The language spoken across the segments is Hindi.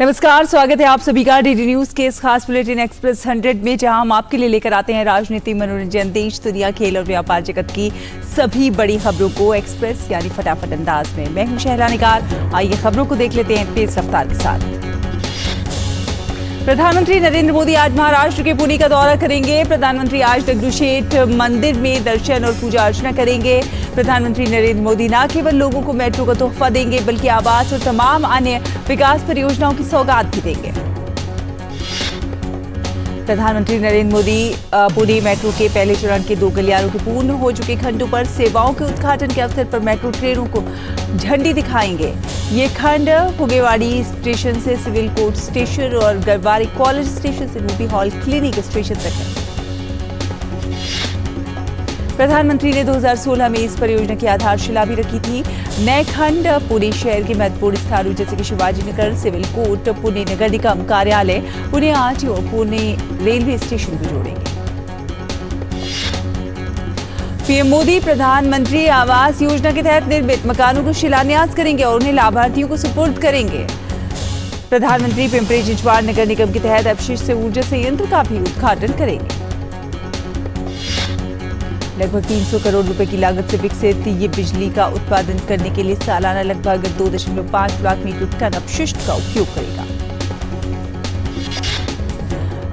नमस्कार, स्वागत है आप सभी का डीडी न्यूज के इस खास बुलेटिन एक्सप्रेस 100 में, जहां हम आपके लिए लेकर आते हैं राजनीति, मनोरंजन, देश, दुनिया, खेल और व्यापार जगत की सभी बड़ी खबरों को एक्सप्रेस यानी फटाफट अंदाज में। मैं हूं शहला निगार। आइए खबरों को देख लेते हैं तेज रफ्तार के साथ। प्रधानमंत्री नरेंद्र मोदी आज महाराष्ट्र के पुणे का दौरा करेंगे। प्रधानमंत्री आज दगडूशेठ मंदिर में दर्शन और पूजा अर्चना करेंगे। प्रधानमंत्री नरेंद्र मोदी न केवल लोगों को मेट्रो का तोहफा देंगे, बल्कि आवास और तमाम अन्य विकास परियोजनाओं की सौगात भी देंगे। प्रधानमंत्री नरेंद्र मोदी पुणे मेट्रो के पहले चरण के 2 गलियारों के पूर्ण हो चुके खंडों पर सेवाओं के उद्घाटन के अवसर पर मेट्रो ट्रेनों को झंडी दिखाएंगे। ये खंड फुगेवाड़ी स्टेशन से सिविल कोर्ट स्टेशन और गरवारी कॉलेज स्टेशन से रूबी हॉल क्लिनिक स्टेशन तक है। प्रधानमंत्री ने 2016 में इस परियोजना की आधारशिला भी रखी थी। नए खंड पुणे शहर के महत्वपूर्ण स्थानों जैसे कि शिवाजी नगर, सिविल कोर्ट, पुणे नगर निगम कार्यालय, Pune RTO, Pune railway station को जोड़ेंगे। पीएम मोदी प्रधानमंत्री आवास योजना के तहत निर्मित मकानों को शिलान्यास करेंगे और उन्हें लाभार्थियों को सुपुर्द करेंगे। प्रधानमंत्री पिंपरी चिंचवाड़ नगर निगम के तहत अपशिष्ट से ऊर्जा संयंत्र का भी उद्घाटन करेंगे। लगभग 300 करोड़ रुपए की लागत से विकसित ये बिजली का उत्पादन करने के लिए सालाना लगभग 2.5 लाख मीट्रिक टन अपशिष्ट का उपयोग करेगा।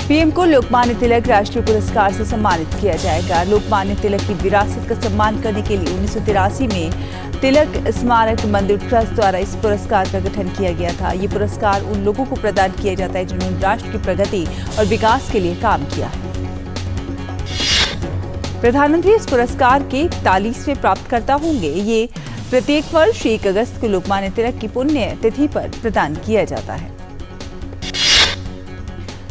पीएम को लोकमान्य तिलक राष्ट्रीय पुरस्कार से सम्मानित किया जाएगा। लोकमान्य तिलक की विरासत का सम्मान करने के लिए 1983 में तिलक स्मारक मंदिर ट्रस्ट द्वारा इस पुरस्कार का गठन किया गया था। ये पुरस्कार उन लोगों को प्रदान किया जाता है जिन्होंने राष्ट्र की प्रगति और विकास के लिए काम किया है। प्रधानमंत्री इस पुरस्कार के 41वें प्राप्तकर्ता होंगे। ये प्रत्येक वर्ष 1 अगस्त को लोकमान्य तिलक की पुण्य तिथि पर प्रदान किया जाता है।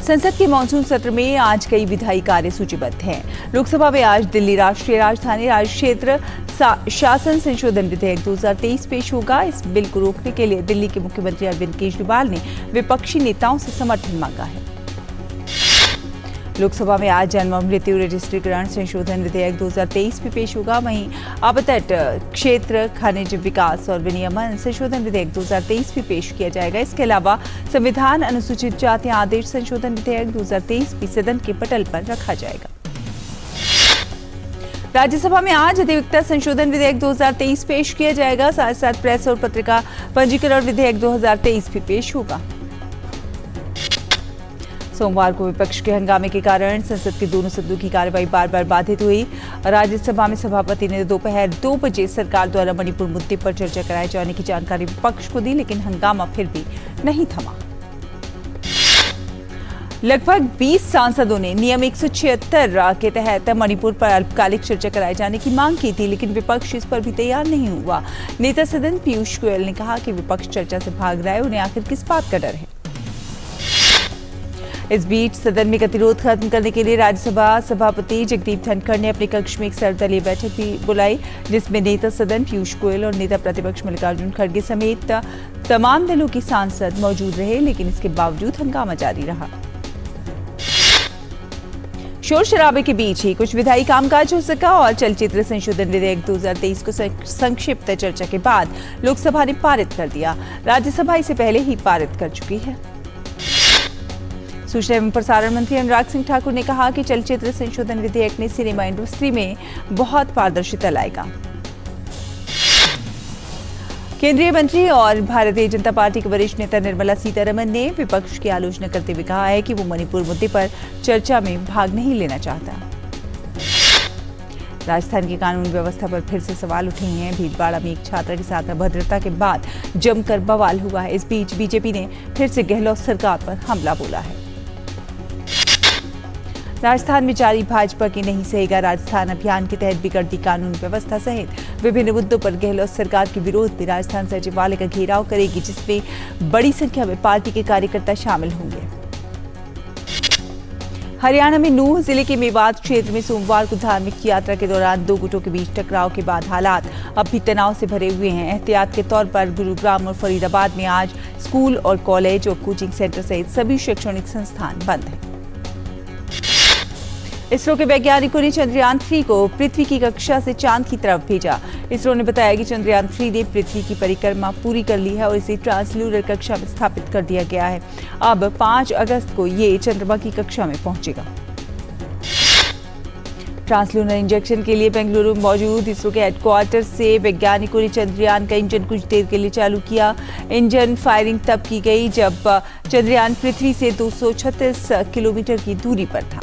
संसद के मानसून सत्र में आज कई विधायी कार्य सूचीबद्ध हैं। लोकसभा में आज दिल्ली राष्ट्रीय राजधानी राज्य क्षेत्र शासन संशोधन विधेयक 2023 पेश होगा। इस बिल को रोकने के लिए दिल्ली के मुख्यमंत्री अरविंद केजरीवाल ने विपक्षी नेताओं से समर्थन मांगा है। लोकसभा में आज जन्म मृत्यु रजिस्ट्रीकरण संशोधन विधेयक 2023 भी पेश होगा। वहीं अपतट क्षेत्र खनिज विकास और विनियमन संशोधन विधेयक 2023 भी पेश किया जाएगा। इसके अलावा संविधान अनुसूचित जाति आदेश संशोधन विधेयक 2023 भी सदन के पटल पर रखा जाएगा। राज्यसभा में आज अधिवक्ता संशोधन विधेयक 2023 पेश किया जाएगा। साथ साथ प्रेस और पत्रिका पंजीकरण विधेयक 2023 भी पेश होगा। सोमवार को विपक्ष के हंगामे के कारण संसद के दोनों सदनों की कार्यवाही बार बार बाधित हुई। राज्यसभा में सभापति ने दोपहर 2 बजे सरकार द्वारा मणिपुर मुद्दे पर चर्चा कराए जाने की जानकारी विपक्ष को दी, लेकिन हंगामा फिर भी नहीं थमा। लगभग 20 सांसदों ने नियम 176 के तहत मणिपुर पर अल्पकालिक चर्चा कराए जाने की मांग की थी, लेकिन विपक्ष इस पर भी तैयार नहीं हुआ। नेता सदन पीयूष गोयल ने कहा कि विपक्ष चर्चा से भाग रहा है, उन्हें आखिर किस बात का डर है। इस बीच सदन में गतिरोध खत्म करने के लिए राज्यसभा सभापति जगदीप धनखड़ ने अपने कक्ष में एक सर्वदलीय बैठक भी बुलाई, जिसमें नेता सदन पीयूष गोयल और नेता प्रतिपक्ष मल्लिकार्जुन खड़गे समेत तमाम दलों के सांसद मौजूद रहे, लेकिन इसके बावजूद हंगामा जारी रहा। शोर शराबे के बीच ही कुछ विधायी कामकाज हो सका और चलचित्र संशोधन विधेयक 2023 को संक्षिप्त चर्चा के बाद लोकसभा ने पारित कर दिया। राज्यसभा इसे पहले ही पारित कर चुकी है। सूचना एवं प्रसारण मंत्री अनुराग सिंह ठाकुर ने कहा कि चलचित्र संशोधन विधेयक ने सिनेमा इंडस्ट्री में बहुत पारदर्शिता लाएगा। केंद्रीय मंत्री और भारतीय जनता पार्टी के वरिष्ठ नेता निर्मला सीतारमण ने विपक्ष की आलोचना करते हुए कहा है कि वो मणिपुर मुद्दे पर चर्चा में भाग नहीं लेना चाहता। राजस्थान की कानून व्यवस्था पर फिर से सवाल उठे हैं। भीलवाड़ा में एक छात्रा के साथ अभद्रता के बाद जमकर बवाल हुआ है। इस बीच बीजेपी ने फिर से गहलोत सरकार पर हमला बोला है। राजस्थान में जारी भाजपा की नहीं सहेगा राजस्थान अभियान के तहत बिगड़ती कानून व्यवस्था सहित विभिन्न मुद्दों पर गहलोत सरकार के विरोध में राजस्थान सचिवालय का घेराव करेगी, जिसमें बड़ी संख्या में पार्टी के कार्यकर्ता शामिल होंगे। हरियाणा में नूंह जिले के मेवात क्षेत्र में सोमवार को धार्मिक यात्रा के दौरान 2 गुटों के बीच टकराव के बाद हालात अब भी तनाव से भरे हुए हैं। एहतियात के तौर पर गुरुग्राम और फरीदाबाद में आज स्कूल और कॉलेज और कोचिंग सेंटर सहित सभी शैक्षणिक संस्थान बंद हैं। इसरो के वैज्ञानिकों ने चंद्रयान 3 को पृथ्वी की कक्षा से चांद की तरफ भेजा। इसरो ने बताया कि चंद्रयान 3 ने पृथ्वी की परिक्रमा पूरी कर ली है और इसे ट्रांसल्यूनर कक्षा में स्थापित कर दिया गया है। अब 5 अगस्त को ये चंद्रमा की कक्षा में पहुंचेगा। ट्रांसल्यूनर इंजेक्शन के लिए बेंगलुरु में मौजूद इसरो के हेडक्वार्टर से वैज्ञानिकों ने चंद्रयान का इंजन कुछ देर के लिए चालू किया। इंजन फायरिंग तब की गई जब चंद्रयान पृथ्वी से 236 किलोमीटर की दूरी पर था।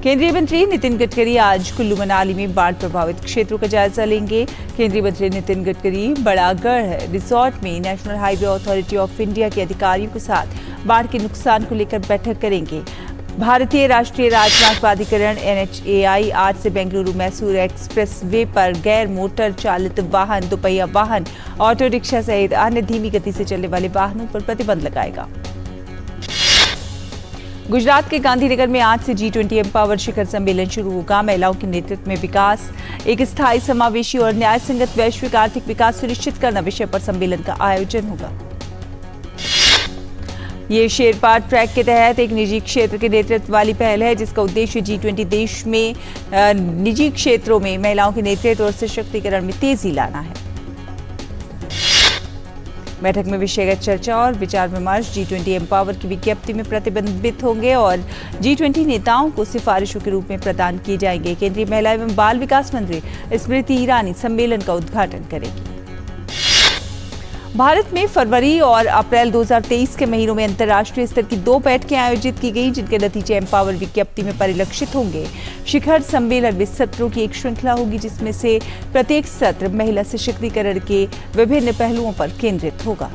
केंद्रीय मंत्री नितिन गडकरी आज कुल्लू मनाली में बाढ़ प्रभावित क्षेत्रों का जायजा लेंगे। केंद्रीय मंत्री नितिन गडकरी बड़ागढ़ रिसोर्ट में national highway authority of India के अधिकारियों के साथ बाढ़ के नुकसान को लेकर बैठक करेंगे। भारतीय राष्ट्रीय राजमार्ग प्राधिकरण NHAI आज से बेंगलुरु मैसूर एक्सप्रेस वे पर गैर मोटर चालित वाहन, दोपहिया वाहन, ऑटो रिक्शा सहित अन्य धीमी गति से चलने वाले वाहनों पर प्रतिबंध लगाएगा। गुजरात के गांधीनगर में आज से G20 एम्पावर शिखर सम्मेलन शुरू होगा। महिलाओं के नेतृत्व में विकास, एक स्थायी, समावेशी और न्याय संगत वैश्विक आर्थिक विकास सुनिश्चित करना विषय पर सम्मेलन का आयोजन होगा। ये शेरपा ट्रैक के तहत एक निजी क्षेत्र के नेतृत्व वाली पहल है, जिसका उद्देश्य G20 देश में निजी क्षेत्रों में महिलाओं के नेतृत्व और सशक्तिकरण में तेजी लाना है। बैठक में विषयगत चर्चा और विचार विमर्श G20 एम्पावर की विज्ञप्ति में प्रतिबिंबित होंगे और G20 नेताओं को सिफारिशों के रूप में प्रदान किए जाएंगे। केंद्रीय महिला एवं बाल विकास मंत्री स्मृति ईरानी सम्मेलन का उद्घाटन करेगी। भारत में फरवरी और अप्रैल 2023 के महीनों में अंतर्राष्ट्रीय स्तर की 2 बैठकें आयोजित की गई, जिनके नतीजे एम्पावर विज्ञप्ति में परिलक्षित होंगे। शिखर सम्मेलन में सत्रों की एक श्रृंखला होगी, जिसमें से प्रत्येक सत्र महिला सशक्तिकरण के विभिन्न पहलुओं पर केंद्रित होगा।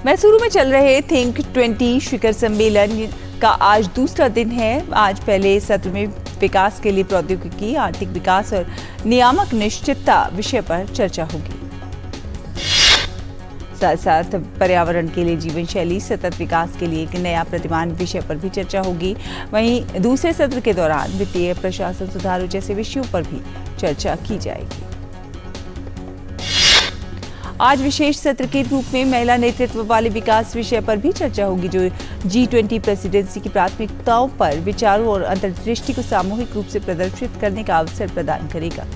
मैसूरू में चल रहे थिंक 20 शिखर सम्मेलन का आज दूसरा दिन है। आज पहले सत्र में विकास के लिए प्रौद्योगिकी, आर्थिक विकास और नियामक निश्चितता विषय पर चर्चा होगी। साथ साथ पर्यावरण के लिए जीवन शैली, सतत विकास के लिए एक नया प्रतिमान विषय पर भी चर्चा होगी। वहीं दूसरे सत्र के दौरान वित्तीय प्रशासन सुधारों जैसे विषयों पर भी चर्चा की जाएगी। आज विशेष सत्र के रूप में महिला नेतृत्व वाले विकास विषय पर भी चर्चा होगी, जो G20 प्रेसिडेंसी की प्राथमिकताओं पर विचारों और अंतर्दृष्टि को सामूहिक रूप से प्रदर्शित करने का अवसर प्रदान करेगा।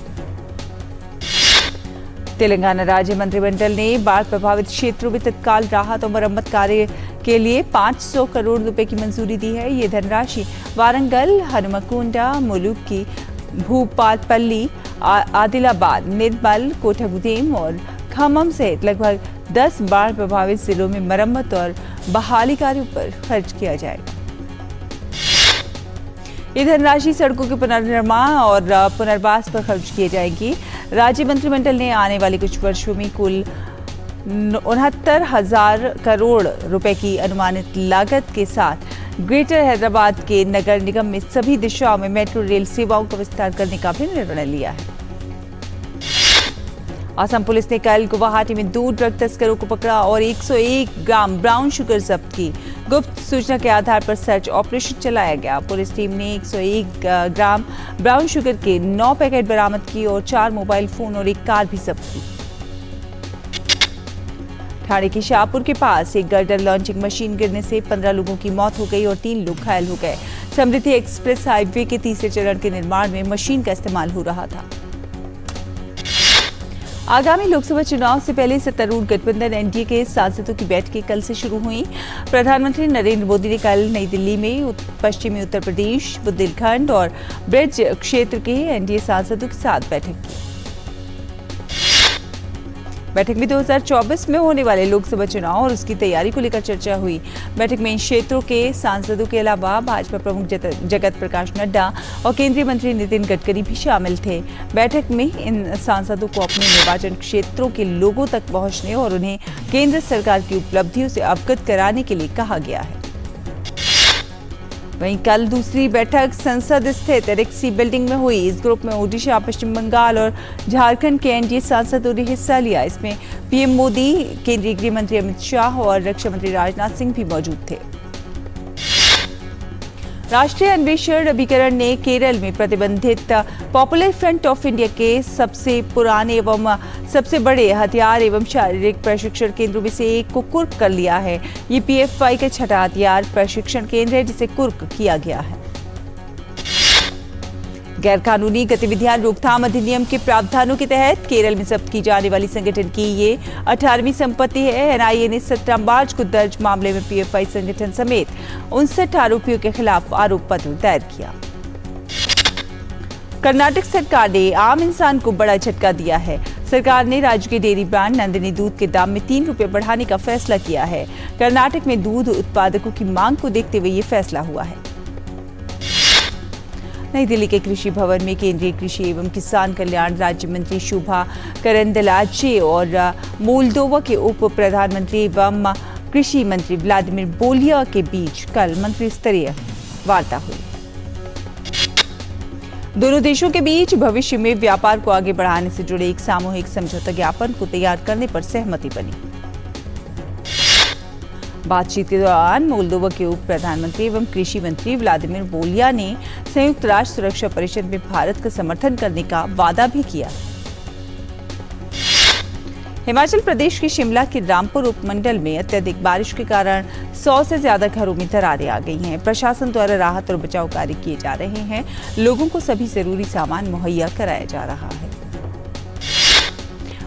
तेलंगाना राज्य मंत्रिमंडल ने बाढ़ प्रभावित क्षेत्रों में तत्काल राहत और मरम्मत कार्य के लिए 500 करोड़ रुपए की मंजूरी दी है। ये धनराशि वारंगल, हनुमकुंडा, मुलुकी, भूपालपल्ली, आदिलाबाद, निर्मल, कोठागुदेम और खम्मम सहित लगभग 10 बाढ़ प्रभावित जिलों में मरम्मत और बहाली कार्यों पर खर्च किया जाएगा। ये धनराशि सड़कों के पुनर्निर्माण और पुनर्वास पर खर्च की जाएगी। राज्य मंत्रिमंडल ने आने वाले कुछ वर्षों में कुल 69,000 करोड़ रुपए की अनुमानित लागत के साथ ग्रेटर हैदराबाद के नगर निगम में सभी दिशाओं में मेट्रो रेल सेवाओं का विस्तार करने का भी निर्णय लिया है। असम पुलिस ने कल गुवाहाटी में 2 ड्रग तस्करों को पकड़ा और 101 ग्राम ब्राउन शुगर जब्त की। गुप्त सूचना के आधार पर सर्च ऑपरेशन चलाया गया। पुलिस टीम ने 101 ग्राम ब्राउन शुगर के 9 पैकेट बरामद की और 4 मोबाइल फोन और एक कार भी जब्त की। ठाणे के शाहपुर के पास एक गर्डर लॉन्चिंग मशीन गिरने से 15 लोगों की मौत हो गई और 3 लोग घायल हो गए। समृद्धि एक्सप्रेस हाईवे के तीसरे चरण के निर्माण में मशीन का इस्तेमाल हो रहा था। आगामी लोकसभा चुनाव से पहले सत्तारूढ़ गठबंधन NDA के सांसदों की बैठकें कल से शुरू हुई। प्रधानमंत्री नरेंद्र मोदी ने कल नई दिल्ली में पश्चिमी उत्तर प्रदेश, बुंदेलखंड और ब्रज क्षेत्र के NDA सांसदों के साथ बैठक की। बैठक में 2024 में होने वाले लोकसभा चुनाव और उसकी तैयारी को लेकर चर्चा हुई। बैठक में इन क्षेत्रों के सांसदों के अलावा भाजपा प्रमुख जगत प्रकाश नड्डा और केंद्रीय मंत्री नितिन गडकरी भी शामिल थे। बैठक में इन सांसदों को अपने निर्वाचन क्षेत्रों के लोगों तक पहुंचने और उन्हें केंद्र सरकार की उपलब्धियों से अवगत कराने के लिए कहा गया है। वहीं कल दूसरी बैठक संसद स्थित रेक्सी बिल्डिंग में हुई। इस ग्रुप में ओडिशा, पश्चिम बंगाल और झारखंड के NDA सांसदों ने हिस्सा लिया। इसमें PM मोदी, केंद्रीय गृह मंत्री अमित शाह और रक्षा मंत्री राजनाथ सिंह भी मौजूद थे। राष्ट्रीय अन्वेषण अभिकरण ने केरल में प्रतिबंधित पॉपुलर फ्रंट ऑफ इंडिया के सबसे पुराने एवं सबसे बड़े हथियार एवं शारीरिक प्रशिक्षण केंद्रों में से एक को कुर्क कर लिया है। ये पीएफआई का छठा हथियार प्रशिक्षण केंद्र है जिसे कुर्क किया गया है। गैरकानूनी गतिविधियां रोकथाम अधिनियम के प्रावधानों के तहत केरल में जब्त की जाने वाली संगठन की ये 18वीं संपत्ति है। एनआईए ने 17 मार्च को दर्ज मामले में पीएफआई संगठन समेत 59 आरोपियों के खिलाफ आरोप पत्र दायर किया। कर्नाटक सरकार ने आम इंसान को बड़ा झटका दिया है। सरकार ने राज्य के डेयरी ब्रांड नंदिनी दूध के दाम में 3 रुपये बढ़ाने का फैसला किया है। कर्नाटक में दूध उत्पादकों की मांग को देखते हुए ये फैसला हुआ है। नई दिल्ली के कृषि भवन में केंद्रीय कृषि एवं किसान कल्याण राज्य मंत्री शोभा करंदलाजे और मोल्दोवा के उप प्रधानमंत्री एवं कृषि मंत्री व्लादिमीर बोलिया के बीच कल मंत्री स्तरीय वार्ता हुई। दोनों देशों के बीच भविष्य में व्यापार को आगे बढ़ाने से जुड़े एक सामूहिक समझौता ज्ञापन को तैयार करने पर सहमति बनी। बातचीत के दौरान मोल्दोवा के उप प्रधानमंत्री एवं कृषि मंत्री व्लादिमीर बोलिया ने संयुक्त राष्ट्र सुरक्षा परिषद में भारत का समर्थन करने का वादा भी किया। हिमाचल प्रदेश के शिमला के रामपुर उपमंडल में अत्यधिक बारिश के कारण 100 से ज्यादा घरों में दरारें आ गई हैं। प्रशासन द्वारा राहत और बचाव कार्य किए जा रहे हैं। लोगों को सभी जरूरी सामान मुहैया कराया जा रहा है।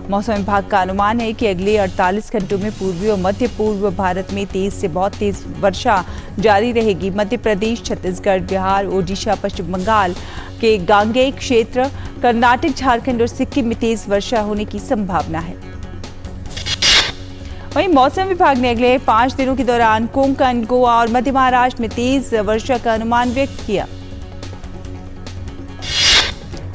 मौसम विभाग का अनुमान है कि अगले 48 घंटों में पूर्वी और मध्य पूर्व भारत में तेज से बहुत तेज वर्षा जारी रहेगी। मध्य प्रदेश, छत्तीसगढ़, बिहार, ओडिशा, पश्चिम बंगाल के गांगेय क्षेत्र, कर्नाटक, झारखंड और सिक्किम में तेज वर्षा होने की संभावना है। वहीं मौसम विभाग ने अगले 5 दिनों के दौरान कोंकण, गोवा और मध्य महाराष्ट्र में तेज वर्षा का अनुमान व्यक्त किया।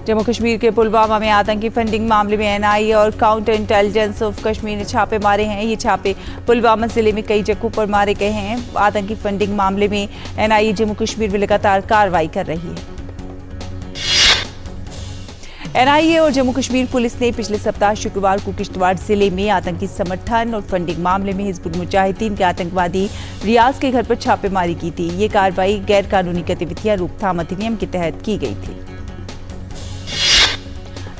जम्मू कश्मीर के पुलवामा में आतंकी फंडिंग मामले में एनआईए और काउंटर इंटेलिजेंस ऑफ कश्मीर ने छापे मारे हैं। ये छापे पुलवामा जिले में कई जगहों पर मारे गए हैं। आतंकी फंडिंग मामले में एनआईए जम्मू कश्मीर में लगातार कार्रवाई कर रही है। एनआईए और जम्मू कश्मीर पुलिस ने पिछले सप्ताह शुक्रवार को किश्तवाड़ जिले में आतंकी समर्थन और फंडिंग मामले में हिजबुल मुजाहिदीन के आतंकवादी रियाज के घर पर छापेमारी की थी। ये कार्रवाई गैर कानूनी गतिविधियां रोकथाम अधिनियम के तहत की गई थी।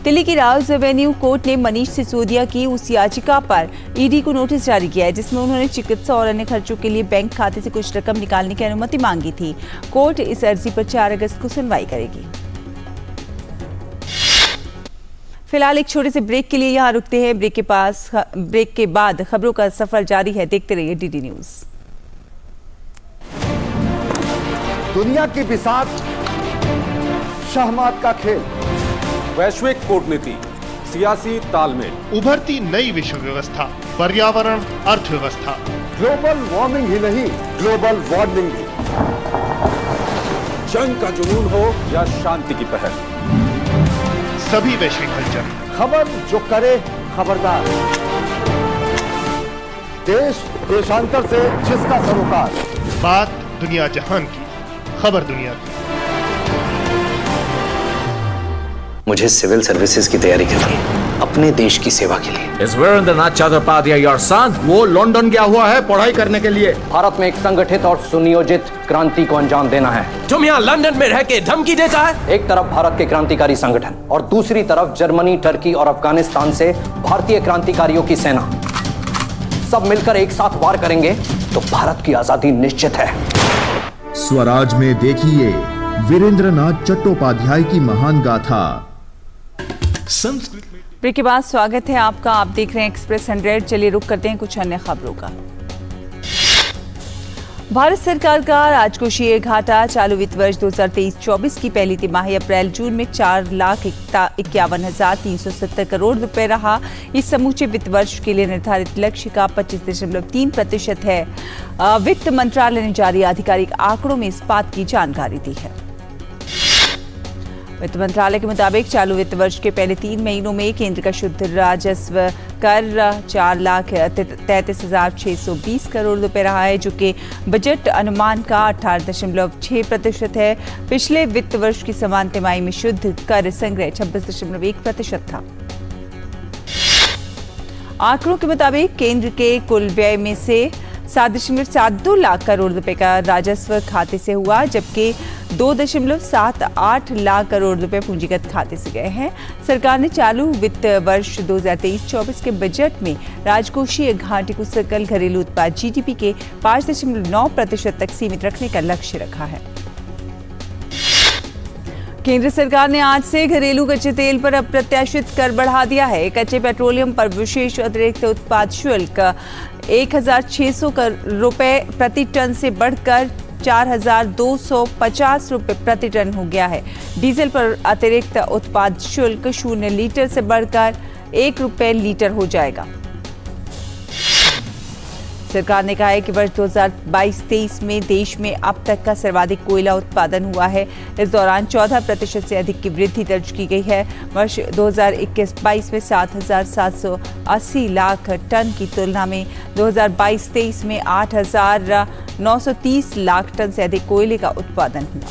दिल्ली की राउज एवेन्यू कोर्ट ने मनीष सिसोदिया की उस याचिका पर ईडी को नोटिस जारी किया है जिसमें उन्होंने चिकित्सा और अन्य खर्चों के लिए बैंक खाते से कुछ रकम निकालने की अनुमति मांगी थी। कोर्ट इस अर्जी पर 4 अगस्त को सुनवाई करेगी। फिलहाल एक छोटे से ब्रेक के लिए यहाँ रुकते हैं। ब्रेक के बाद खबरों का सफर जारी है। देखते रहिए डीडी न्यूज। दुनिया की बिसात, शहमात का खेल, वैश्विक कूटनीति, सियासी तालमेल, उभरती नई विश्व व्यवस्था, पर्यावरण, अर्थव्यवस्था, ग्लोबल वार्मिंग ही नहीं, ग्लोबल वार्निंग भी। जंग का जुनून हो या शांति की पहल, सभी वैश्विक हलचल, खबर जो करे खबरदार, देश देशांतर से जिसका सरोकार, बात दुनिया जहान की, खबर दुनिया की। मुझे सिविल सर्विसेज की तैयारी करनी है अपने देश की सेवा के लिए। Is Virendranath Chattopadhyay your son? वो लंदन गया हुआ है पढ़ाई करने के लिए। भारत में एक संगठित और सुनियोजित क्रांति को अंजाम देना है। तुम यहाँ लंदन में रह के धमकी देता है? एक तरफ भारत के क्रांतिकारी संगठन और दूसरी तरफ जर्मनी, टर्की और अफगानिस्तान से भारतीय क्रांतिकारियों की सेना, सब मिलकर एक साथ वार करेंगे तो भारत की आजादी निश्चित है। स्वराज में देखिए वीरेंद्रनाथ चट्टोपाध्याय की महान गाथा। ब्रेक के बाद स्वागत है आपका। आप देख रहे हैं एक्सप्रेस 100। चलिए रुक करते हैं कुछ अन्य खबरों का। भारत सरकार का राजकोषीय घाटा चालू वित्त वर्ष 2023-24 की पहली तिमाही अप्रैल-जून में 4,51,370 करोड़ रुपए रहा। इस समूचे वित्त वर्ष के लिए निर्धारित लक्ष्य का 25.3% है। वित्त मंत्रालय ने जारी आधिकारिक आंकड़ों में इस बात की जानकारी दी है। वित्त मंत्रालय के मुताबिक चालू वित्त वर्ष के पहले 3 महीनों में केंद्र का शुद्ध राजस्व कर 4,33,620 करोड़ रुपए रहा है, जो कि बजट अनुमान का 18.6% है। पिछले वित्त वर्ष की समान तिमाही में शुद्ध कर संग्रह 26.1% था। आंकड़ों के मुताबिक केंद्र के कुल व्यय में से 7.72 लाख करोड़ रुपए का राजस्व खाते से हुआ, जबकि 2.78 लाख करोड़ रुपए पूंजीगत खाते से गए हैं। सरकार ने चालू वित्त वर्ष 2023-24 के बजट में राजकोषीय घाटे को सकल घरेलू उत्पाद GDP के 5.9% तक सीमित रखने का लक्ष्य रखा है। केंद्र सरकार ने आज से घरेलू कच्चे तेल पर अप्रत्याशित कर बढ़ा दिया है। कच्चे पेट्रोलियम पर विशेष अतिरिक्त उत्पाद शुल्क 1,600 रुपए प्रति टन से बढ़कर 4,250 रुपए प्रति टन हो गया है। डीजल पर अतिरिक्त उत्पाद शुल्क 0 लीटर से बढ़कर 1 रुपए लीटर हो जाएगा। सरकार ने कहा है कि वर्ष 2022-23 में देश में अब तक का सर्वाधिक कोयला उत्पादन हुआ है। इस दौरान 14% से अधिक की वृद्धि दर्ज की गई है। वर्ष 2021-22 में 7,780 लाख टन की तुलना में 2022-23 में 8,930 लाख टन से अधिक कोयले का उत्पादन हुआ।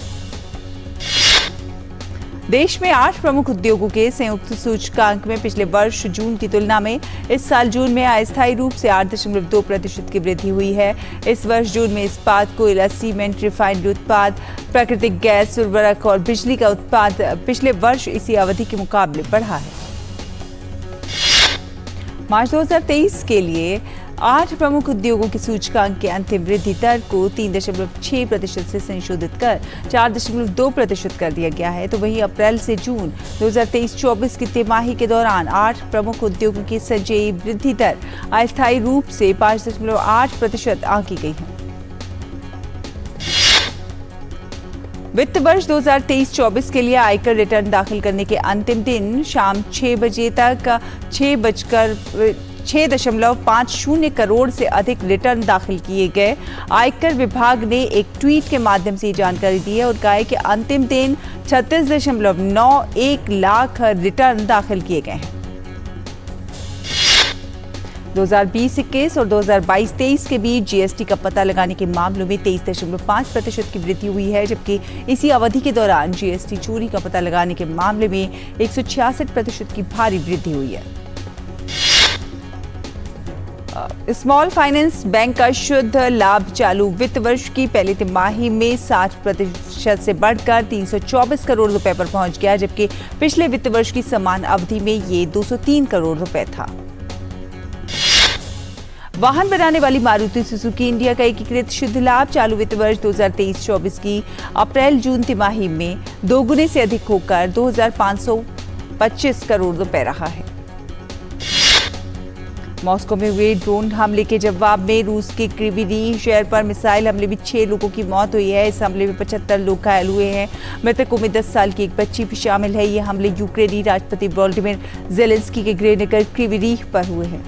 देश में 8 प्रमुख उद्योगों के संयुक्त सूचकांक में पिछले वर्ष जून की तुलना में इस साल जून में अस्थायी रूप से 8.2% की वृद्धि हुई है। इस वर्ष जून में इस्पात, कोयला, सीमेंट, रिफाइनरी उत्पाद, प्राकृतिक गैस, उर्वरक और बिजली का उत्पाद पिछले वर्ष इसी अवधि के मुकाबले बढ़ा है। मार्च 2023 के लिए 8 प्रमुख उद्योगों के सूचकांक के अंतिम वृद्धि दर को 3.6% से संशोधित कर 4.2% कर दिया गया है। तो वहीं अप्रैल से जून 2023-24 की तिमाही के दौरान 8 प्रमुख उद्योगों की संचयी वृद्धि दर अस्थायी रूप से 5.8% आंकी गई है। वित्त वर्ष 2023-24 के लिए आयकर रिटर्न दाखिल करने के अंतिम दिन शाम 6 बजे तक 6.50 करोड़ से अधिक रिटर्न दाखिल किए गए। आयकर विभाग ने एक ट्वीट के माध्यम से जानकारी दी है और कहा है कि अंतिम दिन 36.91 लाख रिटर्न दाखिल किए गए हैं। 2020-21 और 2022-23 के बीच जीएसटी का पता लगाने के मामलों में 23.5% की वृद्धि हुई है, जबकि इसी अवधि के दौरान जीएसटी चोरी का पता लगाने के मामले में 166% की भारी वृद्धि हुई है। स्मॉल फाइनेंस बैंक का शुद्ध लाभ चालू वित्त वर्ष की पहली तिमाही में 60% से बढ़कर 324 करोड़ रुपए पर पहुंच गया, जबकि पिछले वित्त वर्ष की समान अवधि में ये 203 करोड़ रुपए था। वाहन बनाने वाली मारुति सुजुकी इंडिया का एकीकृत शुद्ध लाभ चालू वित्त वर्ष 2023-24 की अप्रैल जून तिमाही में दोगुने से अधिक होकर 2,525 करोड़ रुपए रहा है। मॉस्को में हुए ड्रोन हमले के जवाब में रूस के क्रिविरी शहर पर मिसाइल हमले में 6 लोगों की मौत हुई है। इस हमले में 75 लोग घायल हुए हैं। मृतकों में 10 साल की एक बच्ची भी शामिल है। ये हमले यूक्रेनी राष्ट्रपति वोलोदिमीर ज़ेलेंस्की के गृहनगर क्रिविरी पर हुए हैं।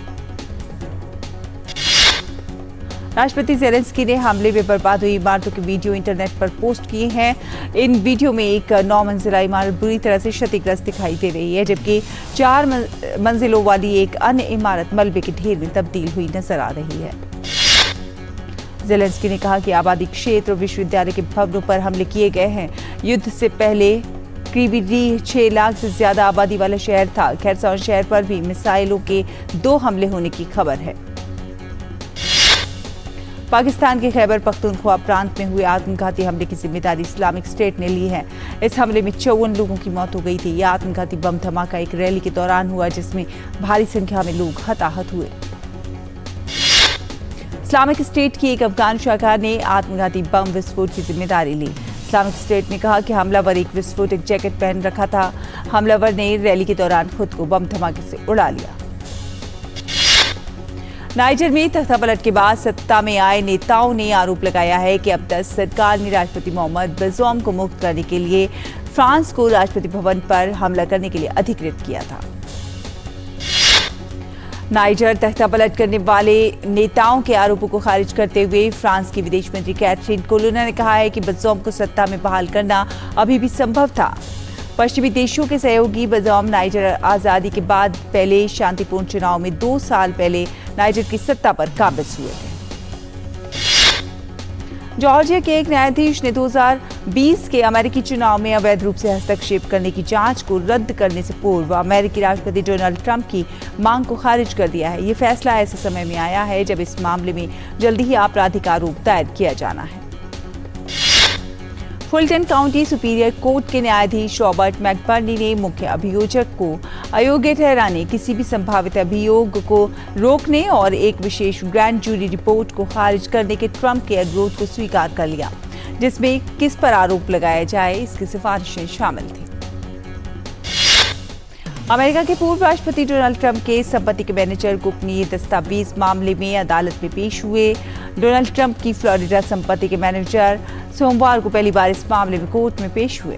राष्ट्रपति ज़ेलेंस्की ने हमले में बर्बाद हुई इमारतों के वीडियो इंटरनेट पर पोस्ट किए हैं। इन वीडियो में एक 9 मंजिला इमारत बुरी तरह से क्षतिग्रस्त दिखाई दे रही है, जबकि 4 मंजिलों वाली एक अन्य इमारत मलबे के ढेर में तब्दील हुई नजर आ रही है। ज़ेलेंस्की ने कहा कि आबादी क्षेत्र और विश्वविद्यालय के भवनों पर हमले किए गए हैं। युद्ध से पहले क्रिविरी 6 लाख से ज्यादा आबादी वाला शहर था। खैरसौन शहर पर भी मिसाइलों के 2 हमले होने की खबर है। पाकिस्तान के खैबर पख्तूनख्वा प्रांत में हुए आत्मघाती हमले की जिम्मेदारी इस्लामिक स्टेट ने ली है। इस हमले में 54 लोगों की मौत हो गई थी। यह आत्मघाती बम धमाका एक रैली के दौरान हुआ, जिसमें भारी संख्या में लोग हताहत हुए। इस्लामिक स्टेट की एक अफगान शाखा ने आत्मघाती बम विस्फोट की जिम्मेदारी ली। इस्लामिक स्टेट ने कहा कि हमलावर एक विस्फोटक जैकेट पहन रखा था। हमलावर ने रैली के दौरान खुद को बम धमाके से उड़ा लिया। नाइजर में तख्तापलट के बाद सत्ता में आए नेताओं ने आरोप लगाया है कि अब तक सरकार ने राष्ट्रपति मोहम्मद बज़ौम को मुक्त करने के लिए फ्रांस को राष्ट्रपति भवन पर हमला करने के लिए अधिकृत किया था। नाइजर तख्तापलट करने वाले नेताओं के आरोपों को खारिज करते हुए फ्रांस की विदेश मंत्री कैथरीन कोलोना ने कहा है कि बज़ौम को सत्ता में बहाल करना अभी भी संभव था। पश्चिमी देशों के सहयोगी बज़ौम नाइजर आज़ादी के बाद पहले शांतिपूर्ण चुनाव में 2 साल पहले नाइजर की सत्ता पर काबिज हुए थे। जॉर्जिया के एक न्यायाधीश ने 2020 के अमेरिकी चुनाव में अवैध रूप से हस्तक्षेप करने की जांच को रद्द करने से पूर्व अमेरिकी राष्ट्रपति डोनाल्ड ट्रंप की मांग को खारिज कर दिया है। ये फैसला ऐसे समय में आया है जब इस मामले में जल्दी ही आपराधिक आरोप दायर किया जाना है। फुलटन काउंटी सुपीरियर कोर्ट के न्यायाधीश रॉबर्ट मैकबर्नी ने मुख्य अभियोजक को अयोग्य ठहराने, किसी भी संभावित अभियोग को रोकने और एक विशेष ग्रैंड जूरी रिपोर्ट को खारिज करने के ट्रंप के अनुरोध को स्वीकार कर लिया, जिसमें किस पर आरोप लगाया जाए इसकी सिफारिशें शामिल थी। अमेरिका के पूर्व राष्ट्रपति डोनाल्ड ट्रंप के संपत्ति के मैनेजर गोपनीय दस्तावेज मामले में अदालत में पेश हुए। डोनाल्ड ट्रंप की फ्लोरिडा संपत्ति के मैनेजर सोमवार को पहली बार इस मामले में कोर्ट में पेश हुए।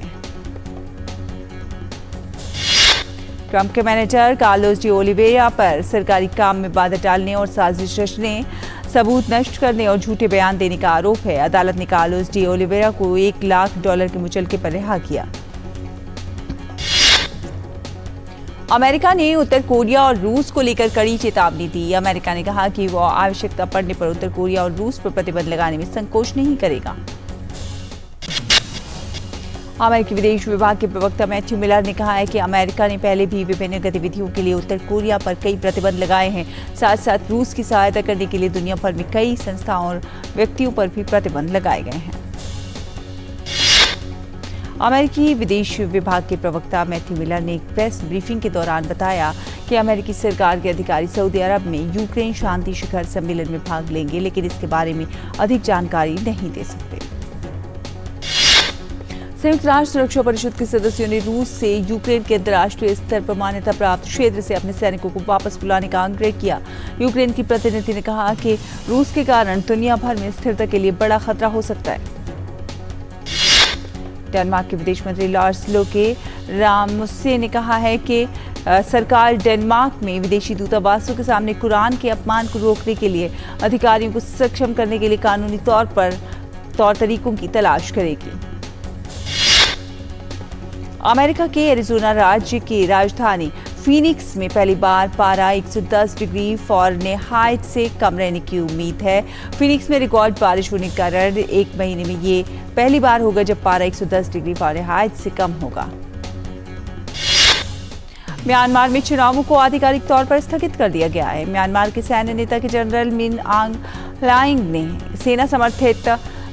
ट्रंप के मैनेजर कार्लोस डी ओलिवेरा पर सरकारी काम में बाधा डालने और साजिश रचने, सबूत नष्ट करने और झूठे बयान देने का आरोप है। अदालत ने कार्लोस डी ओलिवेरा को $1 लाख के मुचलके पर रिहा किया। अमेरिका ने उत्तर कोरिया और रूस को लेकर कड़ी चेतावनी दी। अमेरिका ने कहा कि वह आवश्यकता पड़ने पर उत्तर कोरिया और रूस पर प्रतिबंध लगाने में संकोच नहीं करेगा। अमेरिकी विदेश विभाग के प्रवक्ता मैथ्यू मिलर ने कहा है कि अमेरिका ने पहले भी विभिन्न गतिविधियों के लिए उत्तर कोरिया पर कई प्रतिबंध लगाए हैं। साथ साथ रूस की सहायता करने के लिए दुनिया भर में कई संस्थाओं और व्यक्तियों पर भी प्रतिबंध लगाए गए हैं। अमेरिकी विदेश विभाग के प्रवक्ता मैथ्यू मिलर ने एक प्रेस ब्रीफिंग के दौरान बताया कि अमेरिकी सरकार के अधिकारी सऊदी अरब में यूक्रेन शांति शिखर सम्मेलन में भाग लेंगे, लेकिन इसके बारे में अधिक जानकारी नहीं दे सकते। संयुक्त राष्ट्र सुरक्षा परिषद के सदस्यों ने रूस से यूक्रेन के अंतर्राष्ट्रीय स्तर पर मान्यता प्राप्त क्षेत्र से अपने सैनिकों को वापस बुलाने का आग्रह किया। यूक्रेन की प्रतिनिधि ने कहा कि रूस के कारण दुनिया भर में स्थिरता के लिए बड़ा खतरा हो सकता है। डेनमार्क के विदेश मंत्री लॉर्स लोके रामसे ने कहा है कि सरकार डेनमार्क में विदेशी दूतावासों के सामने कुरान के अपमान को रोकने के लिए अधिकारियों को सक्षम करने के लिए कानूनी तौर तरीकों की तलाश करेगी। अमेरिका के एरिजोना राज्य की राजधानी फीनिक्स में पहली बार पारा 110 डिग्री फ़ारेनहाइट से कम रहने की उम्मीद है। फीनिक्स में रिकॉर्ड बारिश होने के कारण एक महीने में ये पहली बार होगा जब पारा 110 डिग्री फ़ारेनहाइट से कम होगा। म्यांमार में चुनावों को आधिकारिक तौर पर स्थगित कर दिया गया है। म्यांमार के सैन्य नेता के जनरल मिन आंग ह्लाइंग ने सेना समर्थित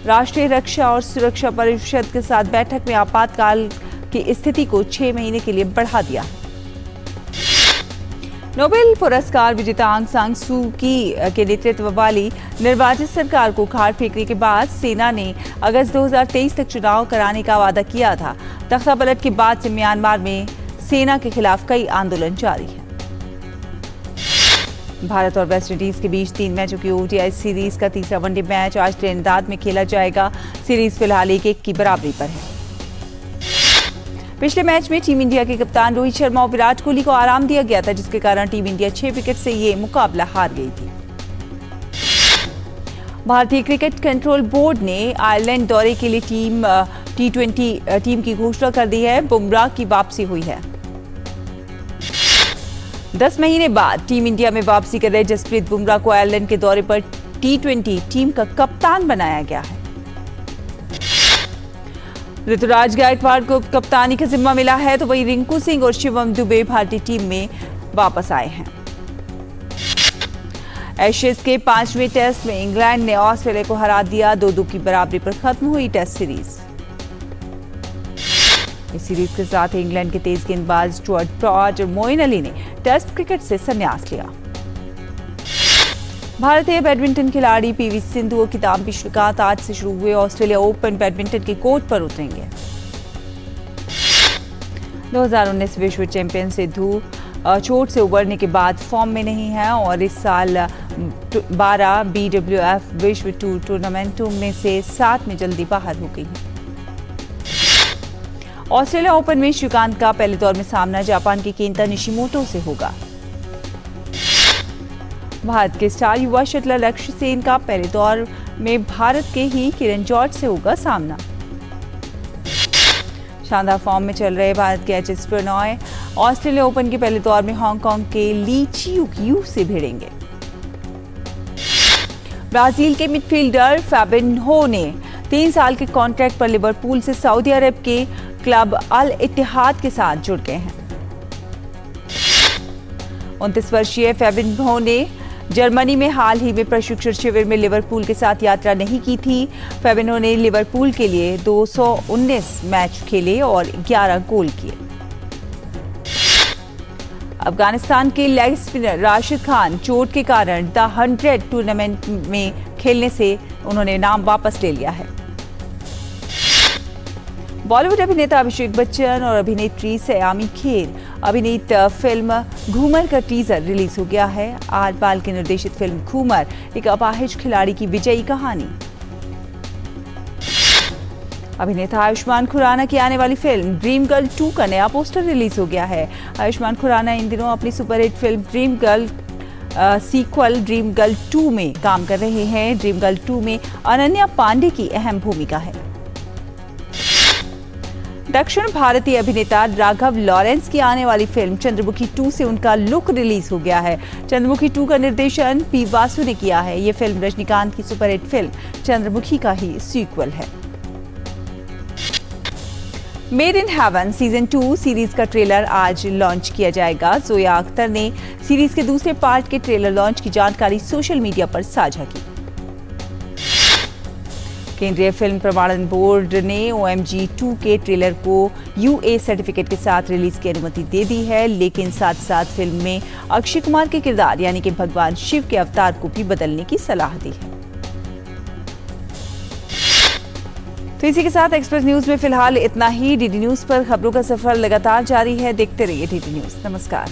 राष्ट्रीय रक्षा और सुरक्षा परिषद के साथ बैठक में आपातकाल की स्थिति को 6 महीने के लिए बढ़ा दिया। नोबेल पुरस्कार विजेता आंग सान सू की के नेतृत्व वाली निर्वाचित सरकार को उखाड़ फेंकने के बाद सेना ने अगस्त 2023 तक चुनाव कराने का वादा किया था। तख्तापलट के बाद से म्यांमार में सेना के खिलाफ कई आंदोलन जारी है। भारत और वेस्टइंडीज के बीच 3 मैचों की ओडीआई सीरीज का तीसरा वनडे मैच आज ट्रिनिदाद में खेला जाएगा। सीरीज फिलहाल 1-1 की बराबरी पर है। पिछले मैच में टीम इंडिया के कप्तान रोहित शर्मा और विराट कोहली को आराम दिया गया था, जिसके कारण टीम इंडिया 6 विकेट से ये मुकाबला हार गई थी। भारतीय क्रिकेट कंट्रोल बोर्ड ने आयरलैंड दौरे के लिए T20 टीम की घोषणा कर दी है। बुमराह की वापसी हुई है। 10 महीने बाद टीम इंडिया में वापसी कर रहे जसप्रीत बुमराह को आयरलैंड के दौरे पर T20 टीम का कप्तान बनाया गया है। ऋतुराज गायकवाड़ को कप्तानी का जिम्मा मिला है, तो वहीं रिंकू सिंह और शिवम दुबे भारतीय टीम में वापस आए हैं। एशेज के 5वें टेस्ट में इंग्लैंड ने ऑस्ट्रेलिया को हरा दिया। 2-2 की बराबरी पर खत्म हुई टेस्ट सीरीज। इस सीरीज के साथ इंग्लैंड के तेज गेंदबाज स्टुअर्ट ब्रॉड और मोइन अली ने टेस्ट क्रिकेट से संन्यास लिया। भारतीय बैडमिंटन खिलाड़ी पीवी सिंधु और किदाम्बी श्रीकांत आज से शुरू हुए ऑस्ट्रेलिया ओपन बैडमिंटन के कोर्ट पर उतरेंगे। 2019 विश्व चैंपियन सिंधु चोट से उबरने के बाद फॉर्म में नहीं है और इस साल 12 BWF विश्व टूर टूर्नामेंटों में से 7 में जल्दी बाहर हो गई है। ऑस्ट्रेलिया ओपन में श्रीकांत का पहले दौर में सामना जापान के केंता निशिमोटो से होगा। भारत के स्टार युवा शटलर लक्ष्य सेन का पहले दौर में भारत के ही किरण जॉर्ज से होगा सामना। शानदार फॉर्म में चल रहे भारत के एचएस प्रणॉय ऑस्ट्रेलिया ओपन के पहले दौर में हांगकांग के ली चियू से भिड़ेंगे। ब्राजील के मिडफील्डर फैबिन्हो ने 3 साल के कॉन्ट्रैक्ट पर लिवरपूल से सऊदी अरब के क्लब अल इत्तेहाद के साथ जुड़ गए हैं। 29 वर्षीय फैबिन्हो ने जर्मनी में हाल ही में प्रशिक्षण शिविर में लिवरपूल के साथ यात्रा नहीं की थी। फैबिन्हो ने लिवरपूल के लिए 219 मैच खेले और 11 गोल किए। अफगानिस्तान के लेग स्पिनर राशिद खान चोट के कारण द 100 टूर्नामेंट में खेलने से उन्होंने नाम वापस ले लिया है। बॉलीवुड अभिनेता अभिषेक बच्चन और अभिनेत्री सयामी खेर अभिनीत फिल्म घूमर का टीजर रिलीज हो गया है। आर पाल की निर्देशित फिल्म घूमर एक अपाहिज खिलाड़ी की विजयी कहानी। अभिनेता आयुष्मान खुराना की आने वाली फिल्म ड्रीम गर्ल 2 का नया पोस्टर रिलीज हो गया है। आयुष्मान खुराना इन दिनों अपनी superhit film Dream Girl sequel Dream Girl 2 में काम कर रहे हैं। ड्रीम गर्ल 2 में अनन्या पांडे की अहम भूमिका है। दक्षिण भारतीय अभिनेता राघव लॉरेंस की आने वाली फिल्म चंद्रमुखी 2 से उनका लुक रिलीज हो गया है। चंद्रमुखी 2 का निर्देशन पी वासु ने किया है। ये फिल्म रजनीकांत की सुपरहिट फिल्म चंद्रमुखी का ही सीक्वल है। Made in heaven season 2 series का ट्रेलर आज लॉन्च किया जाएगा। जोया अख्तर ने सीरीज के दूसरे पार्ट के ट्रेलर लॉन्च की जानकारी सोशल मीडिया पर साझा की। केंद्रीय फिल्म प्रमाणन बोर्ड ने OMG 2 के ट्रेलर को UA सर्टिफिकेट के साथ रिलीज की अनुमति दे दी है, लेकिन साथ साथ फिल्म में अक्षय कुमार के किरदार यानी कि भगवान शिव के अवतार को भी बदलने की सलाह दी है। तो इसी के साथ एक्सप्रेस न्यूज में फिलहाल इतना ही। DD न्यूज पर खबरों का सफर लगातार जारी है। देखते रहिए DD न्यूज। नमस्कार।